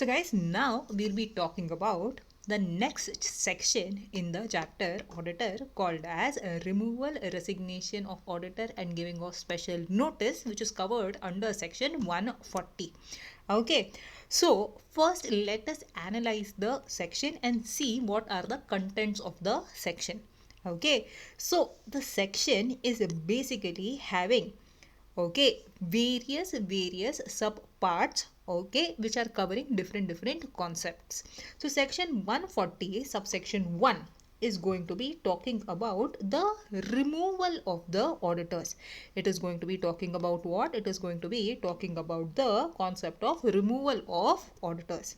So guys, now we'll be talking about the next section in the chapter auditor called as removal, resignation of auditor and giving of special notice, which is covered under section 140. Okay, so first let us analyze the section and see what are the contents of the section. Okay, so the section is basically having various sub parts, which are covering different concepts. So section 140 subsection 1 is going to be talking about the removal of the auditors. It is going to be talking about what? It is going to be talking about the concept of removal of auditors.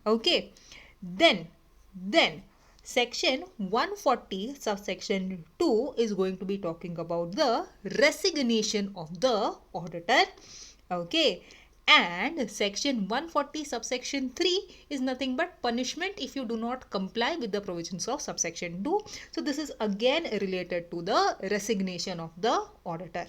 Okay, then section 140 subsection 2 is going to be talking about the resignation of the auditor. Okay, and section 140 subsection 3 is nothing but punishment if you do not comply with the provisions of subsection 2. So this is again related to the resignation of the auditor.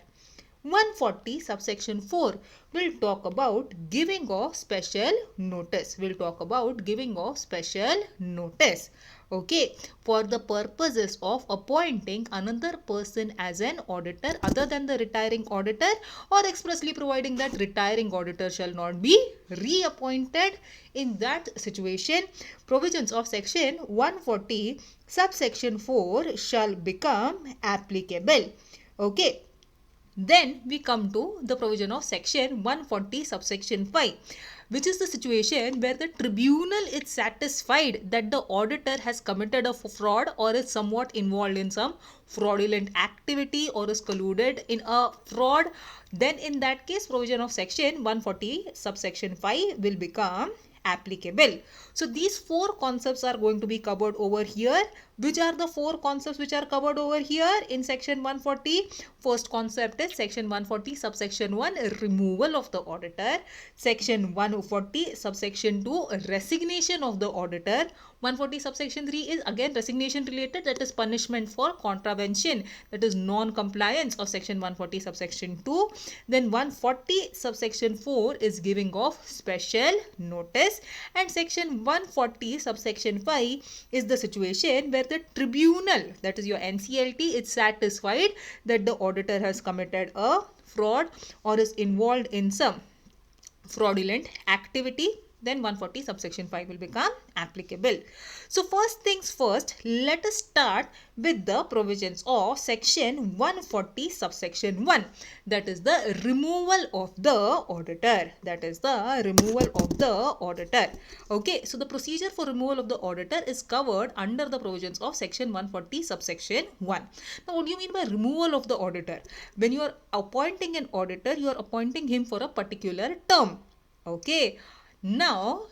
140 subsection 4 will talk about giving of special notice. We'll talk about giving of special notice. Okay, for the purposes of appointing another person as an auditor other than the retiring auditor, or expressly providing that retiring auditor shall not be reappointed. In that situation, provisions of section 140 subsection 4 shall become applicable. Okay. Then we come to the provision of section 140 subsection 5, which is the situation where the tribunal is satisfied that the auditor has committed a fraud or is somewhat involved in some fraudulent activity or is colluded in a fraud. Then in that case, provision of section 140 subsection 5 will become applicable. So these four concepts are going to be covered over here. Which are the four concepts which are covered over here in section 140? First concept is section 140 subsection 1, removal of the auditor. Section 140 subsection 2, resignation of the auditor. 140 subsection 3 is again resignation related, that is punishment for contravention, that is non-compliance of section 140 subsection 2. Then 140 subsection 4 is giving of special notice, and section 140 subsection 5 is the situation where the tribunal, that is your NCLT, is satisfied that the auditor has committed a fraud or is involved in some fraudulent activity. Then 140 subsection 5 will become applicable. So first things first, let us start with the provisions of section 140 subsection 1, that is the removal of the auditor. That is the removal of the auditor. Okay, so the procedure for removal of the auditor is covered under the provisions of section 140 subsection 1. Now what do you mean by removal of the auditor? When you are appointing an auditor, you are appointing him for a particular term. Okay, now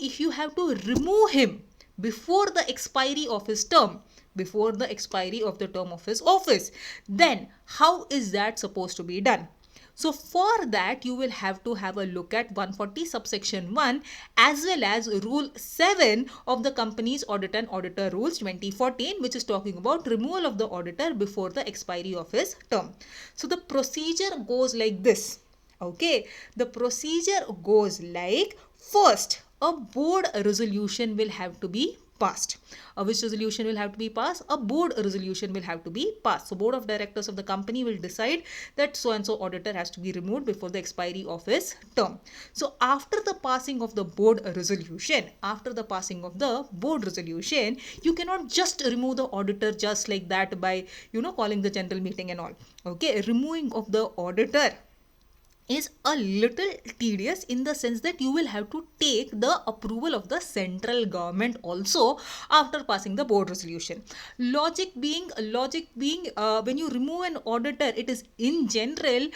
if you have to remove him before the expiry of his term, before the expiry of the term of his office, then how is that supposed to be done? So for that, you will have to have a look at 140 subsection 1 as well as rule 7 of the Companies Audit and Auditor Rules 2014, which is talking about removal of the auditor before the expiry of his term. So the procedure goes like this. Okay, the procedure goes like, first, a board resolution will have to be passed. Which resolution will have to be passed? A board resolution will have to be passed. So board of directors of the company will decide that so and so auditor has to be removed before the expiry of his term. So after the passing of the board resolution, you cannot just remove the auditor just like that by calling the general meeting and all. Okay, removing of the auditor is a little tedious in the sense that you will have to take the approval of the central government also after passing the board resolution. Logic being when you remove an auditor, it is in general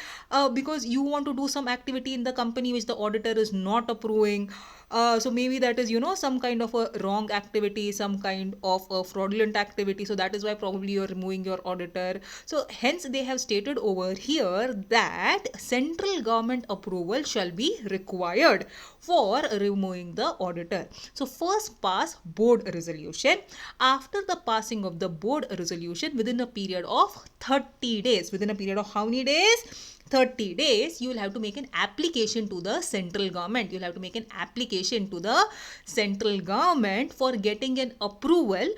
because you want to do some activity in the company which the auditor is not approving. So maybe that is some kind of a wrong activity, some kind of a fraudulent activity, so that is why probably you're removing your auditor. So hence they have stated over here that central government approval shall be required for removing the auditor. So first pass board resolution. After the passing of the board resolution, within a period of 30 days, within a period of how many days? 30 days, you will have to make an application to the central government. You'll have to make an application to the central government for getting an approval,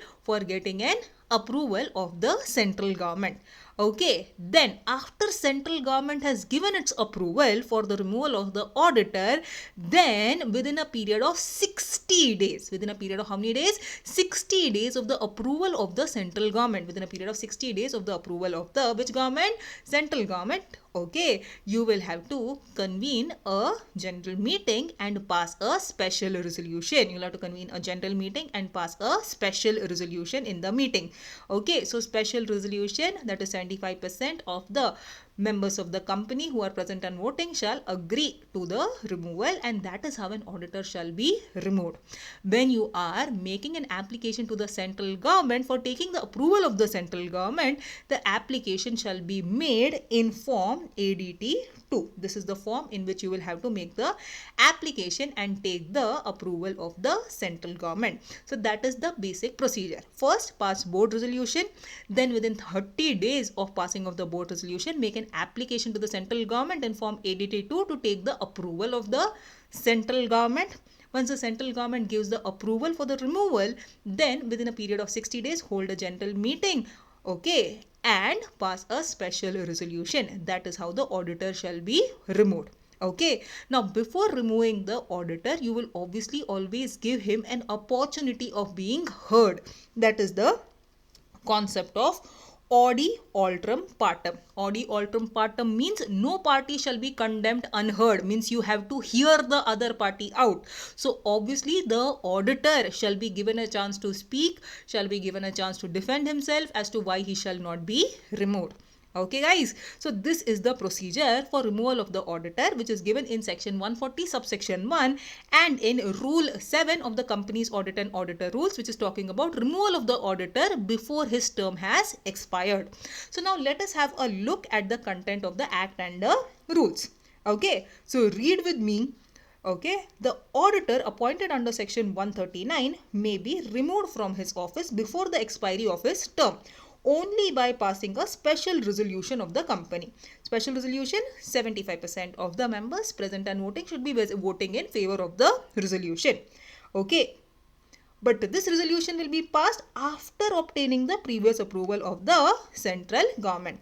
of the central government. Okay, then after central government has given its approval for the removal of the auditor, then within a period of 60 days, within a period of how many days? 60 days of the approval of the central government, within a period of 60 days of the approval of the which government? Central government. Okay, you will have to convene a general meeting and pass a special resolution. You'll have to convene a general meeting and pass a special resolution in the meeting. Okay, so special resolution, that is 75% of the members of the company who are present and voting shall agree to the removal, and that is how an auditor shall be removed. When you are making an application to the central government for taking the approval of the central government, the application shall be made in form ADT2. This is the form in which you will have to make the application and take the approval of the central government. So that is the basic procedure. First, pass board resolution. Then within 30 days of passing of the board resolution, make an application to the central government in form ADT2 to take the approval of the central government. Once the central government gives the approval for the removal, then within a period of 60 days, hold a general meeting, okay, and pass a special resolution. That is how the auditor shall be removed. Okay, now before removing the auditor, you will obviously always give him an opportunity of being heard. That is the concept of Audi alterum partem. Audi alterum partem means no party shall be condemned unheard, means you have to hear the other party out. So obviously the auditor shall be given a chance to speak, shall be given a chance to defend himself as to why he shall not be removed. Okay guys, so this is the procedure for removal of the auditor, which is given in section 140 subsection 1 and in rule 7 of the company's audit and auditor rules, which is talking about removal of the auditor before his term has expired. So now let us have a look at the content of the act and the rules. Okay, so read with me. Okay, the auditor appointed under section 139 may be removed from his office before the expiry of his term only by passing a special resolution of the company. Special resolution, 75% of the members present and voting should be voting in favor of the resolution. Okay, but this resolution will be passed after obtaining the previous approval of the central government.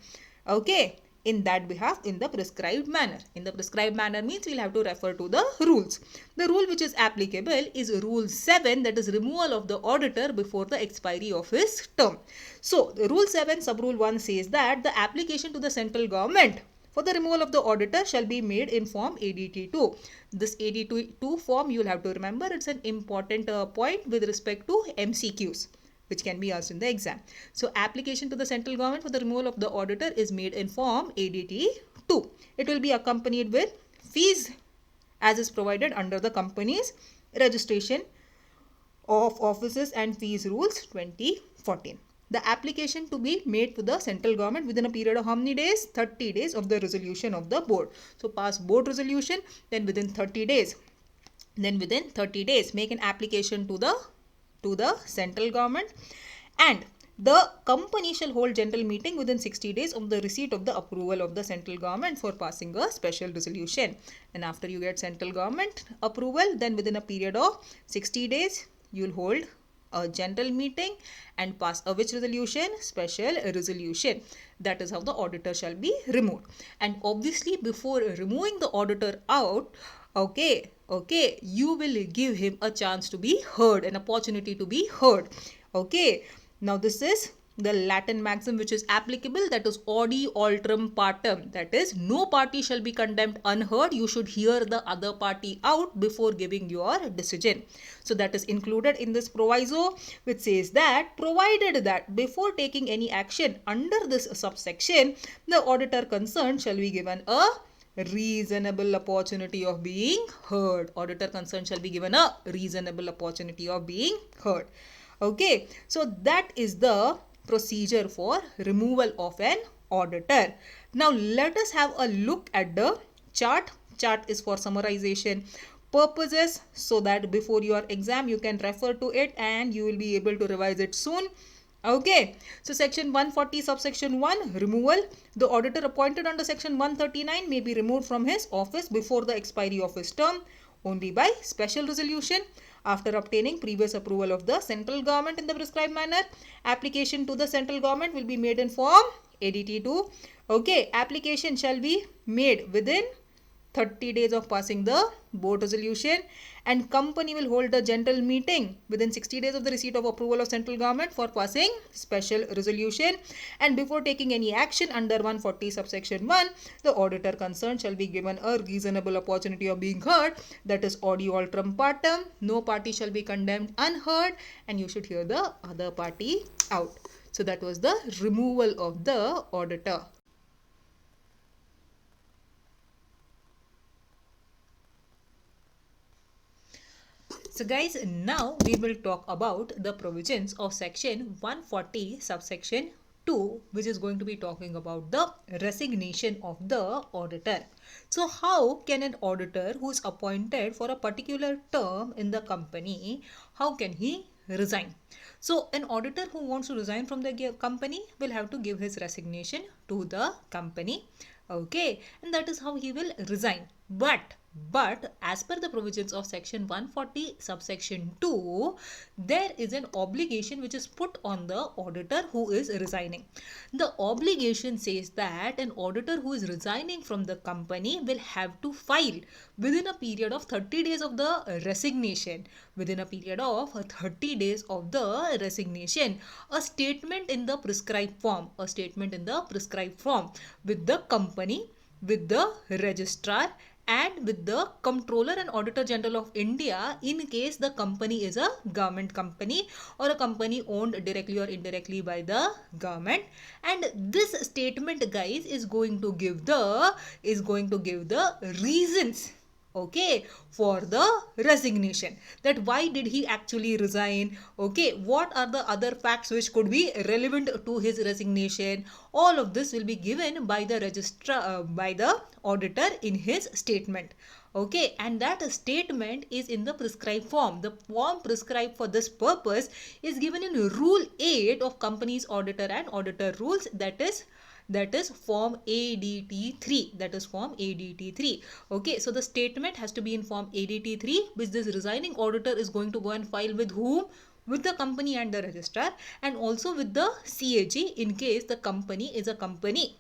Okay, in that behalf, in the prescribed manner. In the prescribed manner means we'll have to refer to the rules. The rule which is applicable is rule 7, that is removal of the auditor before the expiry of his term. So rule 7 sub rule 1 says that the application to the central government for the removal of the auditor shall be made in form ADT2. This ADT2 form, you will have to remember, it's an important point with respect to MCQs, which can be asked in the exam. So application to the central government for the removal of the auditor is made in form ADT2. It will be accompanied with fees as is provided under the company's registration of offices and fees rules 2014. The application to be made to the central government within a period of how many days? 30 days of the resolution of the board. So pass board resolution, then within 30 days. Then within 30 days, make an application to the central government, and the company shall hold general meeting within 60 days of the receipt of the approval of the central government for passing a special resolution. And after you get central government approval, then within a period of 60 days, you will hold a general meeting and pass a which resolution? Special resolution. That is how the auditor shall be removed. And obviously before removing the auditor out, okay, you will give him a chance to be heard, an opportunity to be heard. Okay, now this is the Latin maxim which is applicable, that is Audi alterum partem, that is no party shall be condemned unheard. You should hear the other party out before giving your decision. So that is included in this proviso, which says that provided that before taking any action under this subsection, the auditor concerned shall be given a reasonable opportunity of being heard. Auditor concerned shall be given a reasonable opportunity of being heard. Okay, so that is the procedure for removal of an auditor. Now let us have a look at the chart. Chart is for summarization purposes, so that before your exam you can refer to it and you will be able to revise it soon. Okay, so section 140 subsection 1, removal. The auditor appointed under section 139 may be removed from his office before the expiry of his term only by special resolution after obtaining previous approval of the central government in the prescribed manner. Application to the central government will be made in form ADT2. Okay, application shall be made within 30 days of passing the board resolution, and company will hold a general meeting within 60 days of the receipt of approval of central government for passing special resolution. And before taking any action under 140 subsection 1, the auditor concerned shall be given a reasonable opportunity of being heard, that is audio alteram partem. No party shall be condemned unheard, and you should hear the other party out. So that was the removal of the auditor. So guys, now we will talk about the provisions of section 140 subsection 2, which is going to be talking about the resignation of the auditor. So how can an auditor who is appointed for a particular term in the company, how can he resign? So an auditor who wants to resign from the company will have to give his resignation to the company. Okay, and that is how he will resign. But as per the provisions of section 140 subsection 2, there is an obligation which is put on the auditor who is resigning. The obligation says that an auditor who is resigning from the company will have to file within a period of 30 days of the resignation, within a period of 30 days of the resignation, a statement in the prescribed form, with the company, with the registrar, and with the Comptroller and Auditor General of India in case the company is a government company or a company owned directly or indirectly by the government. And this statement, guys, is going to give the reasons, okay, for the resignation, that why did he actually resign, okay, what are the other facts which could be relevant to his resignation. All of this will be given by the registrar, by the auditor in his statement. Okay, and that statement is in the prescribed form. The form prescribed for this purpose is given in Rule 8 of Companies Auditor and Auditor Rules, that is form ADT3. That is form ADT3. Okay, so the statement has to be in form ADT3, which this resigning auditor is going to go and file with whom? With the company and the registrar, and also with the CAG in case the company is a company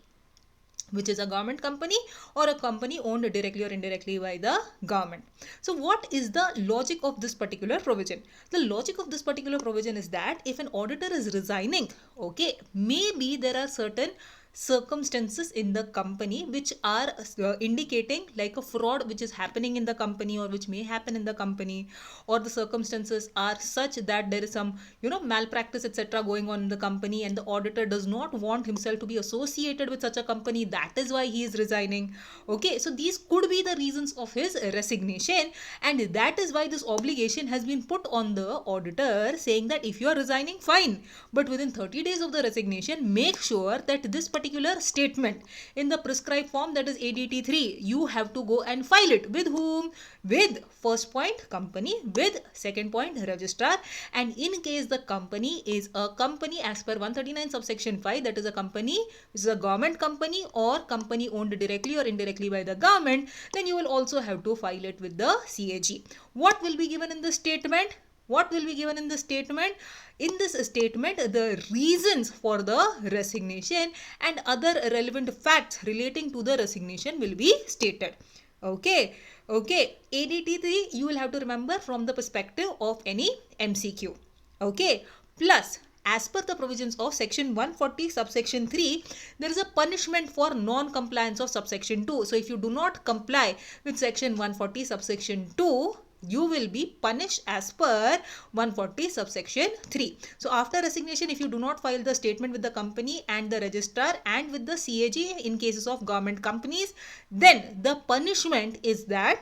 which is a government company or a company owned directly or indirectly by the government. So what is the logic of this particular provision? The logic of this particular provision is that if an auditor is resigning, okay, maybe there are certain circumstances in the company which are indicating like a fraud which is happening in the company or which may happen in the company, or the circumstances are such that there is some malpractice etc going on in the company, and the auditor does not want himself to be associated with such a company. That is why he is resigning. Okay, so these could be the reasons of his resignation, and that is why this obligation has been put on the auditor, saying that if you are resigning, fine, but within 30 days of the resignation, make sure that this particular statement in the prescribed form, that is ADT3, you have to go and file it with whom? With first point company, with second point registrar, and in case the company is a company as per 139 subsection 5, that is a company which is a government company or company owned directly or indirectly by the government, then you will also have to file it with the CAG. What will be given in the statement? What will be given in the statement? In this statement, the reasons for the resignation and other relevant facts relating to the resignation will be stated. Okay. ADT3 you will have to remember from the perspective of any MCQ. Okay. Plus, as per the provisions of section 140 subsection 3, there is a punishment for non-compliance of subsection 2. So if you do not comply with section 140 subsection 2, you will be punished as per 140 subsection 3. So after resignation, if you do not file the statement with the company and the registrar and with the CAG in cases of government companies, then the punishment is that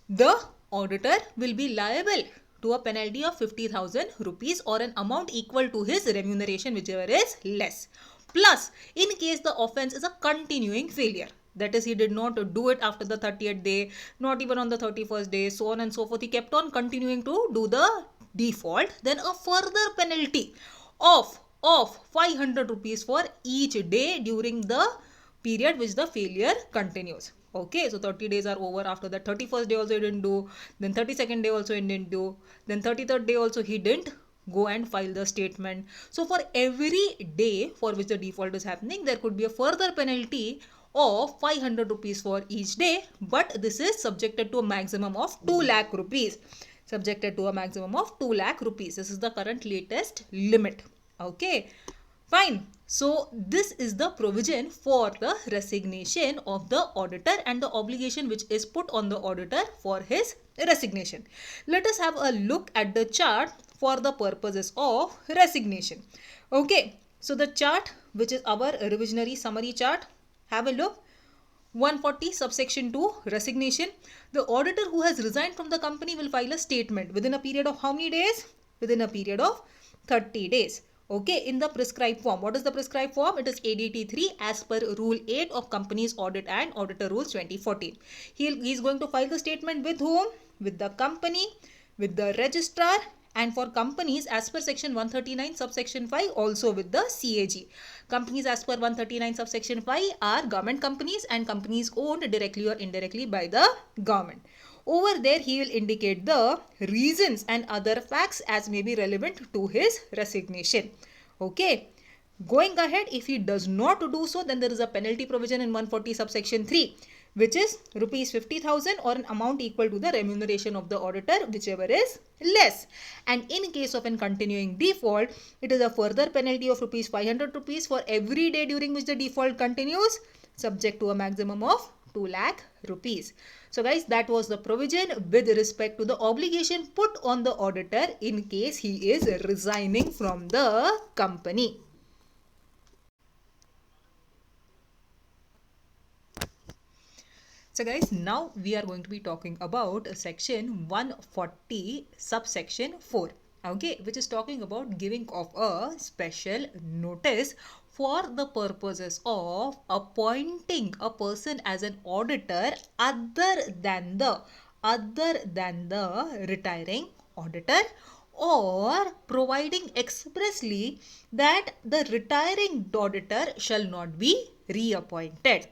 the auditor will be liable to a penalty of 50,000 rupees or an amount equal to his remuneration, whichever is less. Plus, in case the offense is a continuing failure, that is, he did not do it after the 30th day, not even on the 31st day, so on and so forth. He kept on continuing to do the default, then a further penalty of 500 rupees for each day during the period which the failure continues. Okay, so 30 days are over. After that, 31st day also he didn't do, then 32nd day also he didn't do, then 33rd day also he didn't go and file the statement. So for every day for which the default is happening, there could be a further penalty of 500 rupees for each day, but this is subjected to a maximum of 2 lakh rupees. Subjected to a maximum of 2 lakh rupees. This is the current latest limit. Okay, fine. So this is the provision for the resignation of the auditor and the obligation which is put on the auditor for his resignation. Let us have a look at the chart for the purposes of resignation. Okay, so the chart which is our revisionary summary chart, have a look. 140 subsection 2 resignation. The auditor who has resigned from the company will file a statement within a period of how many days? Within a period of 30 days. Okay, in the prescribed form. What is the prescribed form? It is ADT 3 as per Rule 8 of Companies Audit and Auditor Rules 2014. He is going to file the statement with whom? With the company, with the registrar, and for companies as per section 139 subsection 5 also with the CAG. Companies as per 139 subsection 5 are government companies and companies owned directly or indirectly by the government. Over there he will indicate the reasons and other facts as may be relevant to his resignation. Okay. Going ahead, if he does not do so, then there is a penalty provision in 140 subsection 3, which is rupees 50,000 or an amount equal to the remuneration of the auditor, whichever is less. And in case of an continuing default, it is a further penalty of rupees 500 rupees for every day during which the default continues, subject to a maximum of 2 lakh rupees. So guys, that was the provision with respect to the obligation put on the auditor in case he is resigning from the company. So guys, now we are going to be talking about section 140 subsection 4, okay, which is talking about giving of a special notice for the purposes of appointing a person as an auditor other than the retiring auditor, or providing expressly that the retiring auditor shall not be reappointed.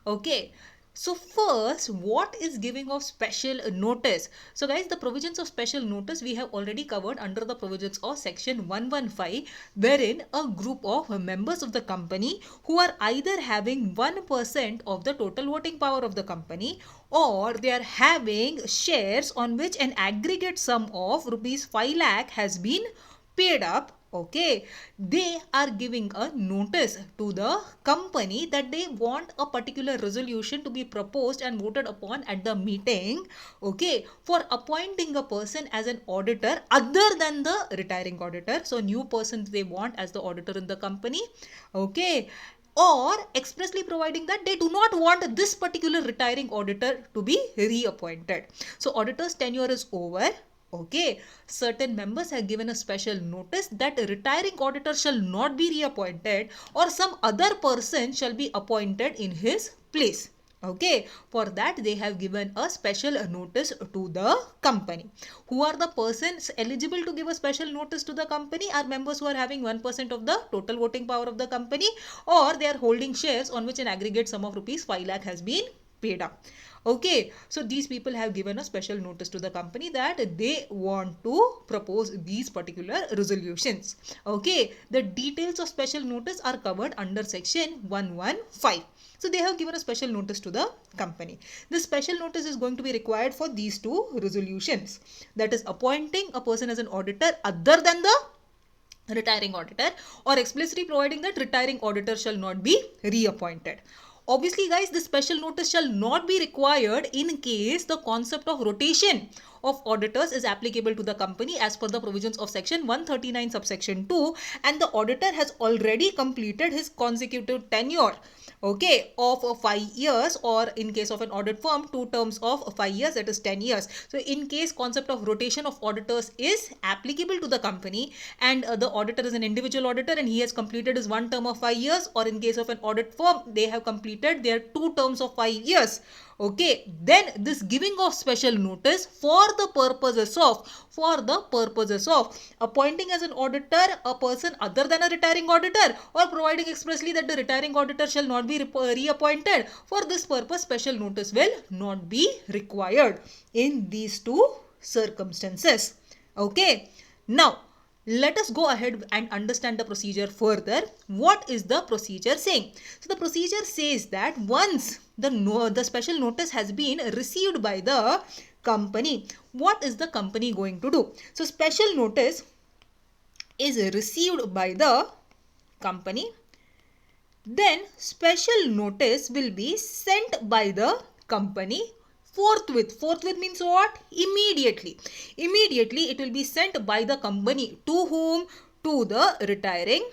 Okay. So first, what is giving of special notice? So guys, the provisions of special notice we have already covered under the provisions of section 115, wherein a group of members of the company who are either having 1% of the total voting power of the company, or they are having shares on which an aggregate sum of rupees 5 lakh has been paid up. Okay, they are giving a notice to the company that they want a particular resolution to be proposed and voted upon at the meeting, okay, for appointing a person as an auditor other than the retiring auditor. So new persons they want as the auditor in the company, okay, or expressly providing that they do not want this particular retiring auditor to be reappointed. So auditor's tenure is over. Okay, certain members have given a special notice that a retiring auditor shall not be reappointed or some other person shall be appointed in his place. Okay, for that they have given a special notice to the company. Who are the persons eligible to give a special notice to the company? Are members who are having 1% of the total voting power of the company, or they are holding shares on which an aggregate sum of rupees 5 lakh has been paid up. Okay, so these people have given a special notice to the company that they want to propose these particular resolutions. Okay, the details of special notice are covered under section 115. So they have given a special notice to the company. This special notice is going to be required for these two resolutions. That is appointing a person as an auditor other than the retiring auditor, or explicitly providing that retiring auditor shall not be reappointed. Obviously guys, this special notice shall not be required in case the concept of rotation of auditors is applicable to the company as per the provisions of section 139 subsection 2, and the auditor has already completed his consecutive tenure, okay, of 5 years, or in case of an audit firm 2 terms of 5 years, that is 10 years. So in case concept of rotation of auditors is applicable to the company and the auditor is an individual auditor and he has completed his 1 term of 5 years, or in case of an audit firm they have completed their 2 terms of 5 years, Okay, then this giving of special notice for the purposes of appointing as an auditor a person other than a retiring auditor, or providing expressly that the retiring auditor shall not be reappointed. For this purpose, special notice will not be required in these two circumstances. Okay, now let us go ahead and understand the procedure further. What is the procedure saying? So the procedure says that once the special notice has been received by the company, what is the company going to do? So special notice is received by the company, then special notice will be sent by the company forthwith. Forthwith means what? Immediately. Immediately it will be sent by the company to whom? To the retiring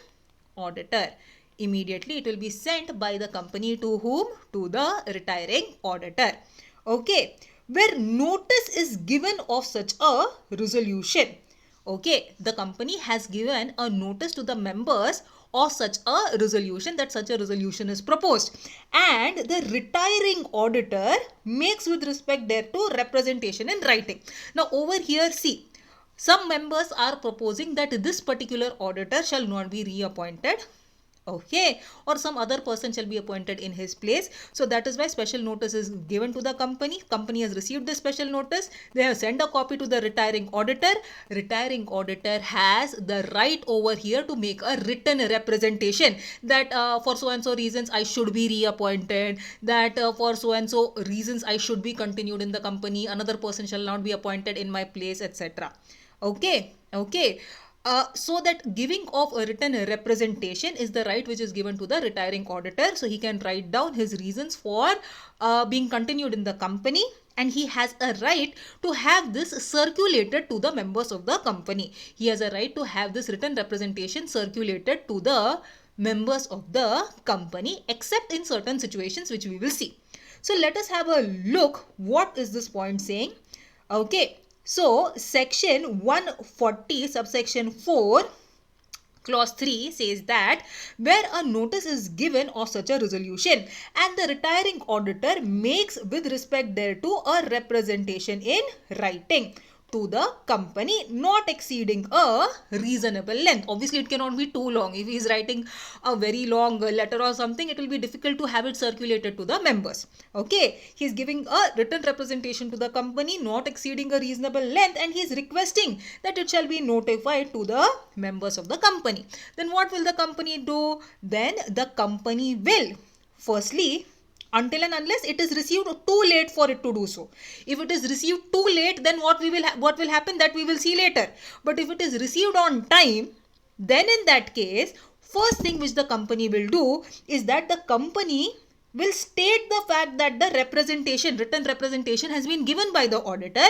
auditor. Immediately it will be sent by the company to whom? To the retiring auditor. Okay. Where notice is given of such a resolution. Okay, the company has given a notice to the members of such a resolution, that such a resolution is proposed, and the retiring auditor makes with respect thereto representation in writing. Now over here, see, some members are proposing that this particular auditor shall not be reappointed. Okay, or some other person shall be appointed in his place. So that is why special notice is given to the company. Company has received the special notice. They have sent a copy to the retiring auditor. Retiring auditor has the right over here to make a written representation that for so and so reasons I should be reappointed, that for so and so reasons I should be continued in the company, another person shall not be appointed in my place, etc. Okay, okay. So that giving of a written representation is the right which is given to the retiring auditor. So he can write down his reasons for being continued in the company, and he has a right to have this circulated to the members of the company. He has a right to have this written representation circulated to the members of the company, except in certain situations which we will see. So let us have a look. What is this point saying? Okay. So, section 140 subsection 4 clause 3 says that where a notice is given of such a resolution and the retiring auditor makes with respect thereto a representation in writing to the company not exceeding a reasonable length. Obviously, it cannot be too long. If he is writing a very long letter or something, it will be difficult to have it circulated to the members. Okay, he is giving a written representation to the company not exceeding a reasonable length, and he is requesting that it shall be notified to the members of the company. Then what will the company do? Then the company will firstly, until and unless it is received too late for it to do so. If it is received too late, then what will happen, that we will see later. But if it is received on time, then in that case, first thing which the company will do is that the company will state the fact that the written representation has been given by the auditor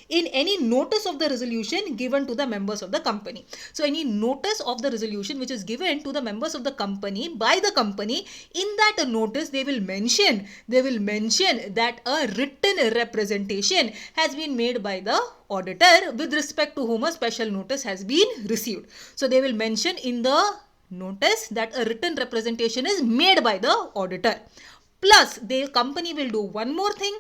in any notice of the resolution given to the members of the company. So any notice of the resolution which is given to the members of the company by the company, in that notice they will mention that a written representation has been made by the auditor with respect to whom a special notice has been received. So they will mention in the notice that a written representation is made by the auditor. Plus, the company will do one more thing.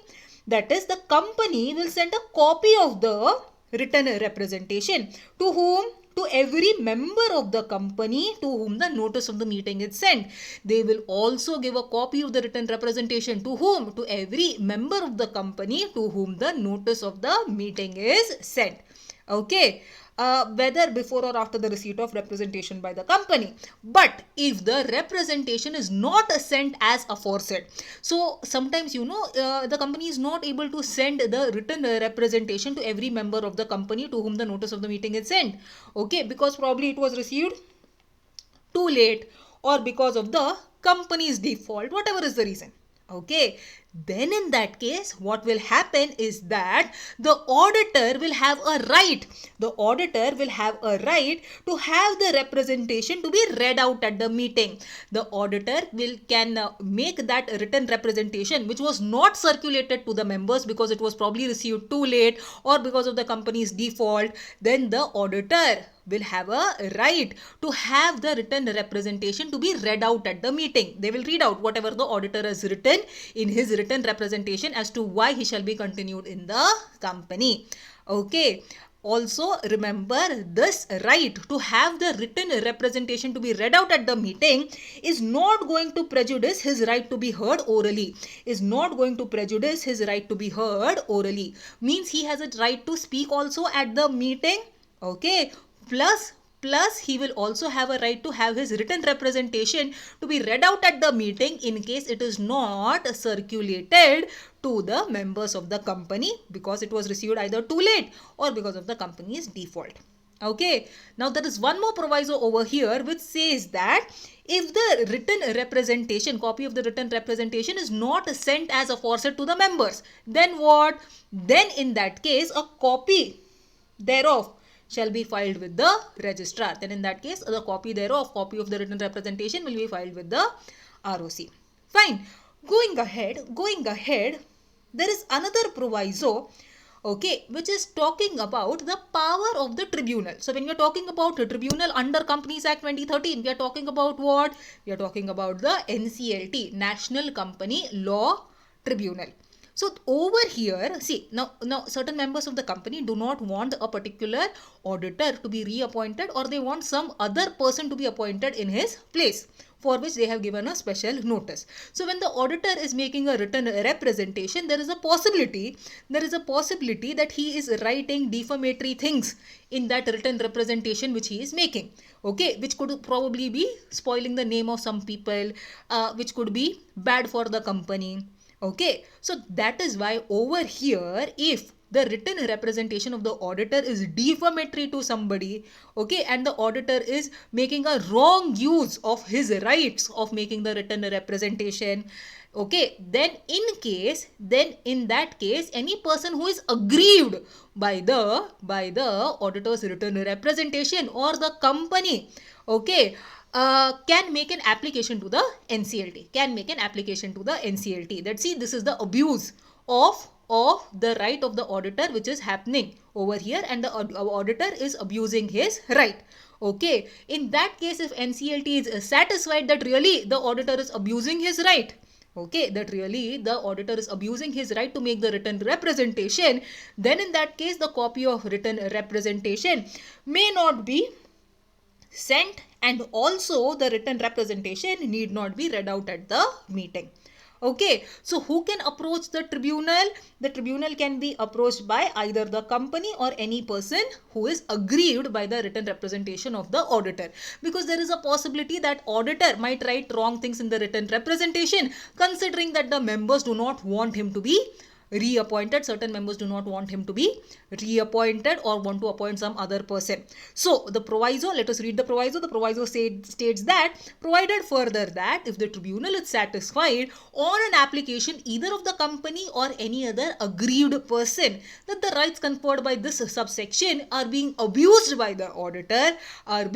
That is, the company will send a copy of the written representation to whom? To every member of the company to whom the notice of the meeting is sent. They will also give a copy of the written representation to whom? To every member of the company to whom the notice of the meeting is sent. Okay. Whether before or after the receipt of representation by the company. But if the representation is not sent as aforesaid, so sometimes the company is not able to send the written representation to every member of the company to whom the notice of the meeting is sent. Okay, because probably it was received too late, or because of the company's default, whatever is the reason. Okay, then in that case, what will happen is that the auditor will have a right. The auditor will have a right to have the representation to be read out at the meeting. The auditor can make that written representation which was not circulated to the members because it was probably received too late or because of the company's default. Then the auditor will have a right to have the written representation to be read out at the meeting. They will read out whatever the auditor has written in his written written representation as to why he shall be continued in the company. Okay. Also remember, this right to have the written representation to be read out at the meeting is not going to prejudice his right to be heard orally. Is not going to prejudice his right to be heard orally. Means he has a right to speak also at the meeting. Okay. Plus he will also have a right to have his written representation to be read out at the meeting in case it is not circulated to the members of the company because it was received either too late or because of the company's default. Okay, now there is one more proviso over here which says that if the written representation, copy of the written representation is not sent as aforesaid to the members, then what? Then in that case a copy thereof shall be filed with the registrar. Then in that case, the copy thereof, copy of the written representation will be filed with the ROC. Fine. Going ahead, there is another proviso, okay, which is talking about the power of the tribunal. So when we are talking about the tribunal under Companies Act 2013, we are talking about what? We are talking about the NCLT, National Company Law Tribunal. So over here, see, now certain members of the company do not want a particular auditor to be reappointed, or they want some other person to be appointed in his place, for which they have given a special notice. So when the auditor is making a written representation, there is a possibility that he is writing defamatory things in that written representation which he is making. Okay, which could probably be spoiling the name of some people, which could be bad for the company. Okay, so that is why over here, if the written representation of the auditor is defamatory to somebody, okay, and the auditor is making a wrong use of his rights of making the written representation, okay, then in that case, any person who is aggrieved by the auditor's written representation or the company, okay, can make an application to the NCLT. That, see, this is the abuse of the right of the auditor which is happening over here, and the auditor is abusing his right. Okay, in that case, if NCLT is satisfied that really the auditor is abusing his right, okay, that really the auditor is abusing his right to make the written representation, then in that case the copy of written representation may not be sent, and also the written representation need not be read out at the meeting. Okay, so who can approach the tribunal? The tribunal can be approached by either the company or any person who is aggrieved by the written representation of the auditor, because there is a possibility that auditor might write wrong things in the written representation, considering that the members do not want him to be reappointed. Certain members do not want him to be reappointed or want to appoint some other person. So the proviso, let us read the proviso. The proviso states that, provided further that if the tribunal is satisfied on an application either of the company or any other aggrieved person that the rights conferred by this subsection are being abused by the auditor, then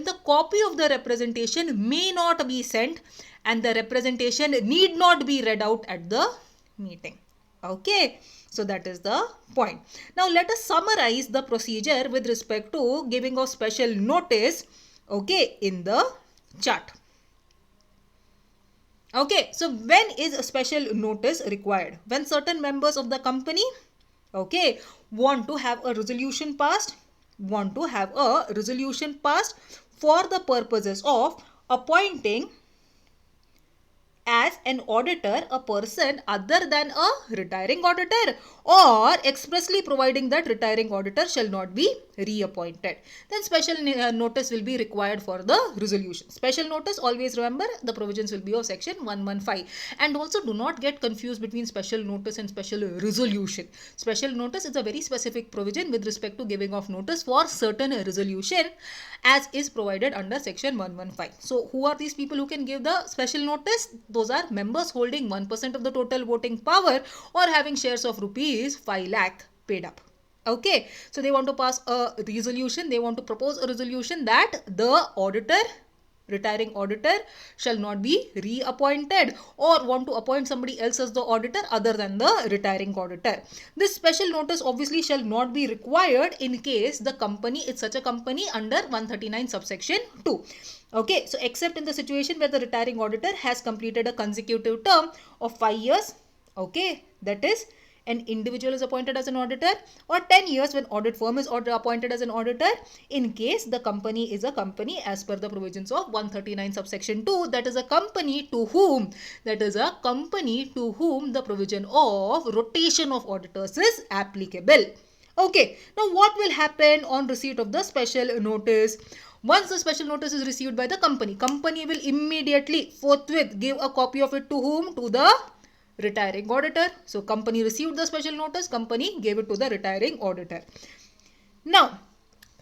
the copy of the representation may not be sent and the representation need not be read out at the meeting. Okay, so that is the point. Now let us summarize the procedure with respect to giving of special notice, okay, in the chart. Okay, so when is a special notice required? When certain members of the company, okay, want to have a resolution passed for the purposes of appointing as an auditor a person other than a retiring auditor, or expressly providing that retiring auditor shall not be reappointed, then special notice will be required for the resolution. Special notice, always remember, the provisions will be of section 115. And also do not get confused between special notice and special resolution. Special notice is a very specific provision with respect to giving of notice for certain resolution as is provided under section 115. So who are these people who can give the special notice? Those are members holding 1% of the total voting power or having shares of rupees 5 lakh paid up. Okay, so they want to pass a resolution, they want to propose a resolution that the auditor retiring auditor shall not be reappointed or want to appoint somebody else as the auditor other than the retiring auditor. This special notice obviously shall not be required in case the company is such a company under 139 subsection 2. Okay, so except in the situation where the retiring auditor has completed a consecutive term of 5 years, okay, that is an individual is appointed as an auditor, or 10 years when audit firm is appointed as an auditor, in case the company is a company as per the provisions of 139 subsection 2, that is a company to whom the provision of rotation of auditors is applicable. Okay, now what will happen on receipt of the special notice? Once the special notice is received by the company will immediately forthwith give a copy of it to whom? To the retiring auditor. So company received the special notice, company gave it to the retiring auditor. Now,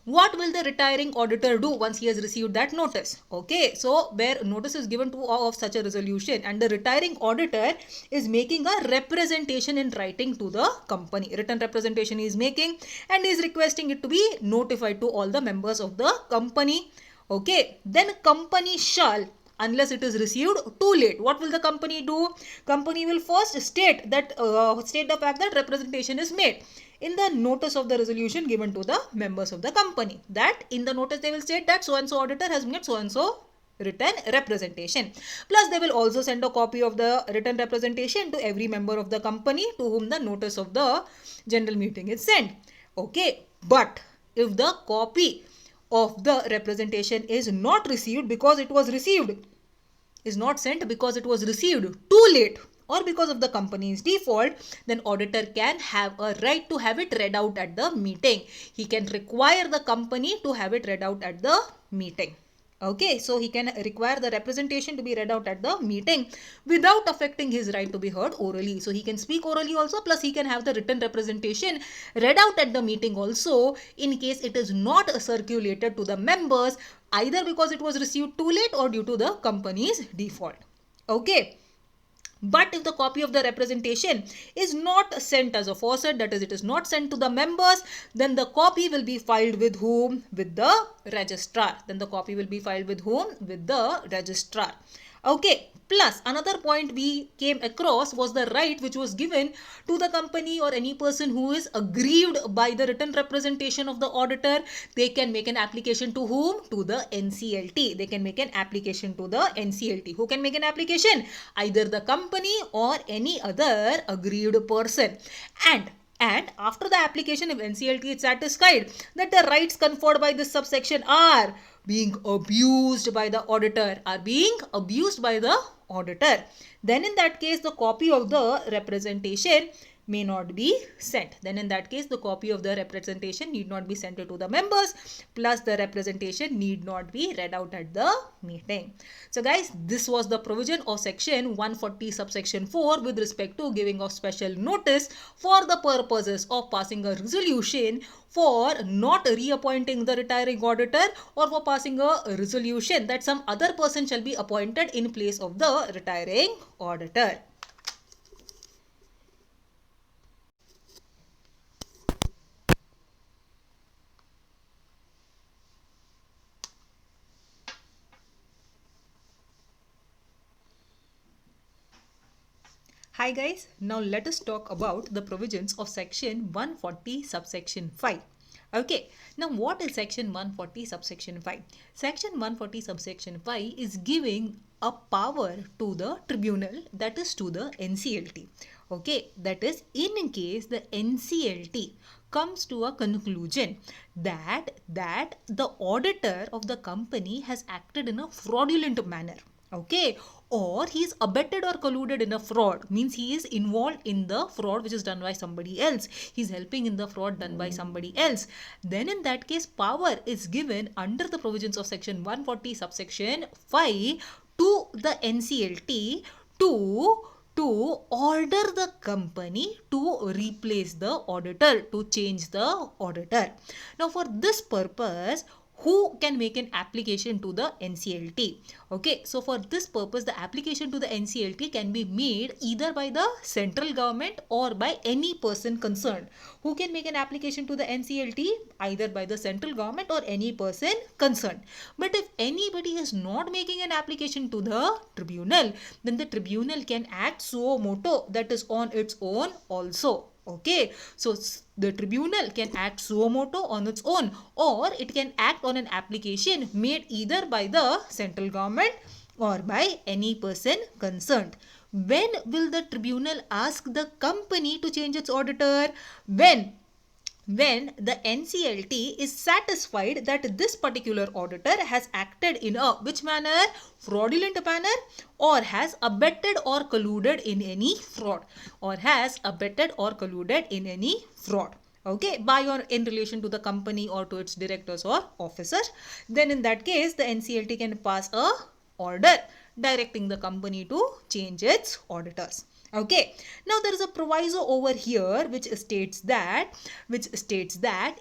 what will the retiring auditor do once he has received that notice? Okay, so where notice is given to of such a resolution and the retiring auditor is making a representation in writing to the company. Written representation he is making and is requesting it to be notified to all the members of the company. Okay, then company shall, unless it is received too late, what will the company do? Company will first state the fact that representation is made in the notice of the resolution given to the members of the company. That in the notice they will state that so and so auditor has made so and so written representation. Plus they will also send a copy of the written representation to every member of the company to whom the notice of the general meeting is sent. Okay, but if the copy of the representation is not received because it was received, is not sent because it was received too late or because of the company's default, then auditor can have a right to have it read out at the meeting. He can require the company to have it read out at the meeting. Okay, so he can require the representation to be read out at the meeting without affecting his right to be heard orally. So he can speak orally also, plus he can have the written representation read out at the meeting also in case it is not circulated to the members, either because it was received too late or due to the company's default. Okay. But if the copy of the representation is not sent as aforesaid, that is, it is not sent to the members, then the copy will be filed with whom? With the registrar. Then the copy will be filed with whom? With the registrar. Okay. Plus, another point we came across was the right which was given to the company or any person who is aggrieved by the written representation of the auditor. They can make an application to whom? To the NCLT. They can make an application to the NCLT. Who can make an application? Either the company or any other aggrieved person. And after the application, if NCLT is satisfied that the rights conferred by this subsection are being abused by the auditor, then in that case the copy of the representation may not be sent. Then in that case the copy of the representation need not be sent to the members, plus the representation need not be read out at the meeting. So guys, this was the provision of section 140 subsection 4 with respect to giving of special notice for the purposes of passing a resolution for not reappointing the retiring auditor or for passing a resolution that some other person shall be appointed in place of the retiring auditor. Hi guys, now let us talk about the provisions of section 140 subsection 5. Okay, now what is section 140 subsection 5? Section 140 subsection 5 is giving a power to the tribunal, that is to the NCLT. Okay, that is in case the NCLT comes to a conclusion that the auditor of the company has acted in a fraudulent manner. Okay, or he is abetted or colluded in a fraud, means he is involved in the fraud which is done by somebody else. He is helping in the fraud done by somebody else. Then in that case, power is given under the provisions of section 140 subsection 5 to the NCLT to order the company to replace the auditor, to change the auditor. Now for this purpose, who can make an application to the NCLT. Okay, so for this purpose, the application to the NCLT can be made either by the central government or by any person concerned. Who can make an application to the NCLT? Either by the central government or any person concerned. But if anybody is not making an application to the tribunal, then the tribunal can act suo motu, that is on its own also. Okay, so the tribunal can act suo motu on its own, or it can act on an application made either by the central government or by any person concerned. When will the tribunal ask the company to change its auditor? When the NCLT is satisfied that this particular auditor has acted in a which manner? Fraudulent manner, or has abetted or colluded in any fraud, or has abetted or colluded in any fraud. Okay, by or in relation to the company or to its directors or officers. Then in that case, the NCLT can pass a order directing the company to change its auditors. Okay, now there is a proviso over here which states that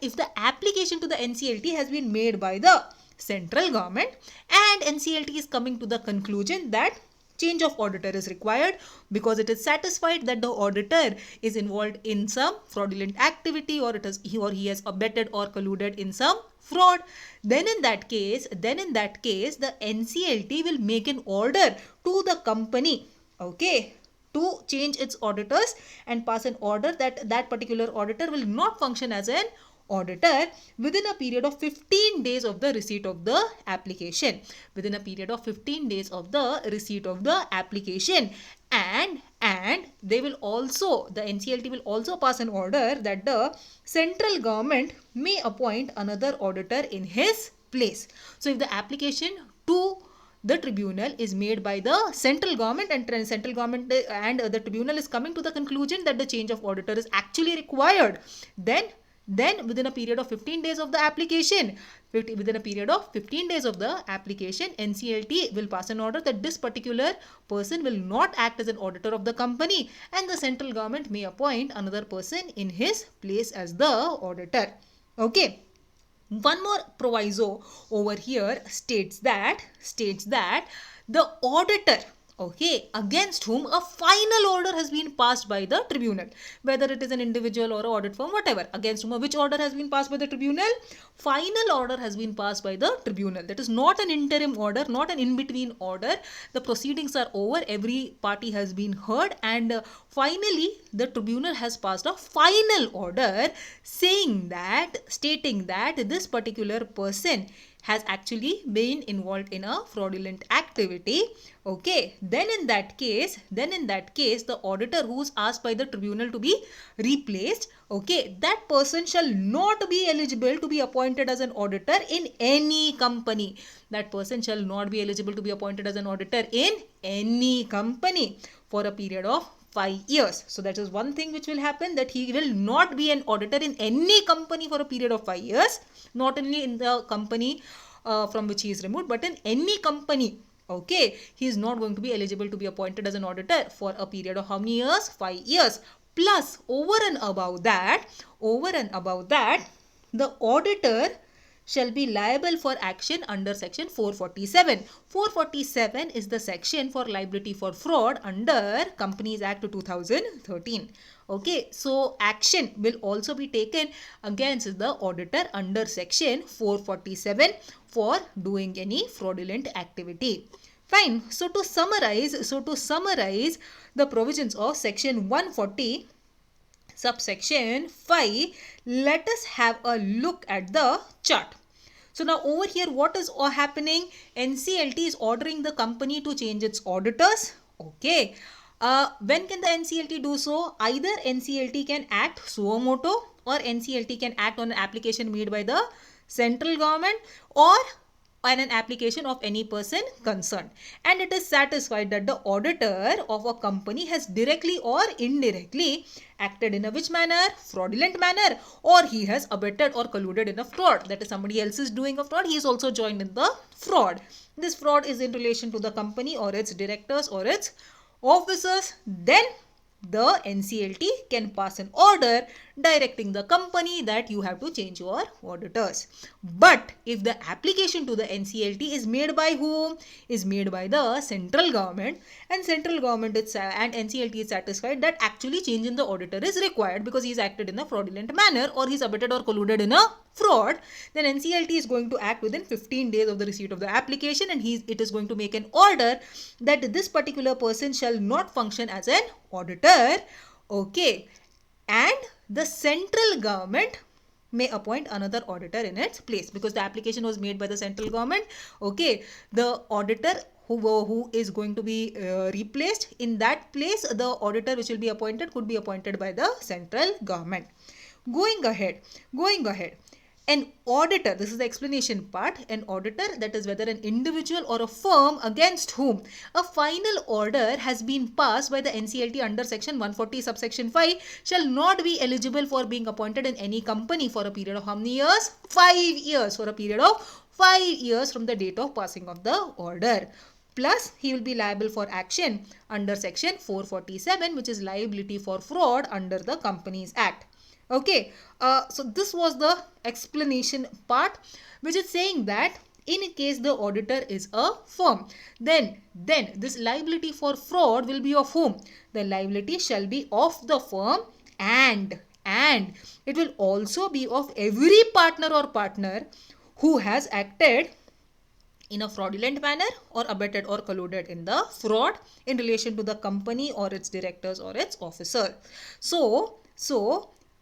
if the application to the NCLT has been made by the central government and NCLT is coming to the conclusion that change of auditor is required because it is satisfied that the auditor is involved in some fraudulent activity, or he has abetted or colluded in some fraud, then in that case the NCLT will make an order to the company, okay, to change its auditors and pass an order that that particular auditor will not function as an auditor within a period of 15 days of the receipt of the application. Within a period of 15 days of the receipt of the application. And they will also, the NCLT will also pass an order that the central government may appoint another auditor in his place. So if the application to the tribunal is made by the central government and the tribunal is coming to the conclusion that the change of auditor is actually required, then within a period of 15 days of the application, NCLT will pass an order that this particular person will not act as an auditor of the company, and the central government may appoint another person in his place as the auditor. Okay. One more proviso over here states that the auditor, okay, against whom a final order has been passed by the tribunal, whether it is an individual or an audit firm, whatever, against whom which order has been passed by the tribunal? Final order has been passed by the tribunal. That is not an interim order, not an in-between order. The proceedings are over, every party has been heard, and finally the tribunal has passed a final order stating that this particular person has actually been involved in a fraudulent activity. Okay, then in that case the auditor who is asked by the tribunal to be replaced, okay, that person shall not be eligible to be appointed as an auditor in any company. That person shall not be eligible to be appointed as an auditor in any company for a period of 5 years. So that is one thing which will happen, that he will not be an auditor in any company for a period of 5 years, not only in the company from which he is removed, but in any company. Okay, he is not going to be eligible to be appointed as an auditor for a period of how many years? 5 years. Plus, over and above that, the auditor shall be liable for action under section 447. 447 is the section for liability for fraud under Companies Act 2013. Okay, so action will also be taken against the auditor under section 447 for doing any fraudulent activity. Fine. So to summarize the provisions of section 140 subsection 5, let us have a look at the chart. So now over here, what is happening? NCLT is ordering the company to change its auditors. Okay. When can the NCLT do so? Either NCLT can act suo motu, or NCLT can act on an application made by the central government, or on an application of any person concerned, and it is satisfied that the auditor of a company has directly or indirectly acted in a which manner? Fraudulent manner, or he has abetted or colluded in a fraud. That is, somebody else is doing a fraud, he is also joined in the fraud. This fraud is in relation to the company or its directors or its officers. Then the NCLT can pass an order directing the company that you have to change your auditors. But if the application to the NCLT is made by whom? Is made by the central government, and central government and NCLT is satisfied that actually change in the auditor is required because he's acted in a fraudulent manner or he's abetted or colluded in a fraud, then NCLT is going to act within 15 days of the receipt of the application, and it is going to make an order that this particular person shall not function as an auditor. Okay, and the central government may appoint another auditor in its place because the application was made by the central government. Okay, the auditor who is going to be replaced in that place, the auditor which will be appointed could be appointed by the central government. Going ahead, an auditor, this is the explanation part, an auditor, that is whether an individual or a firm against whom a final order has been passed by the NCLT under section 140 subsection 5 shall not be eligible for being appointed in any company for a period of how many years? 5 years, for a period of 5 years from the date of passing of the order. Plus, he will be liable for action under section 447, which is liability for fraud under the Companies Act. Okay, so this was the explanation part, which is saying that in case the auditor is a firm, then this liability for fraud will be of whom? The liability shall be of the firm, and it will also be of every partner or partner who has acted in a fraudulent manner or abetted or colluded in the fraud in relation to the company or its directors or its officer. So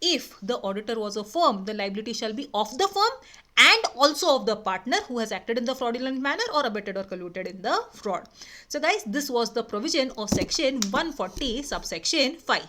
if the auditor was a firm, the liability shall be of the firm and also of the partner who has acted in the fraudulent manner or abetted or colluded in the fraud. So guys, this was the provision of section 140 subsection 5.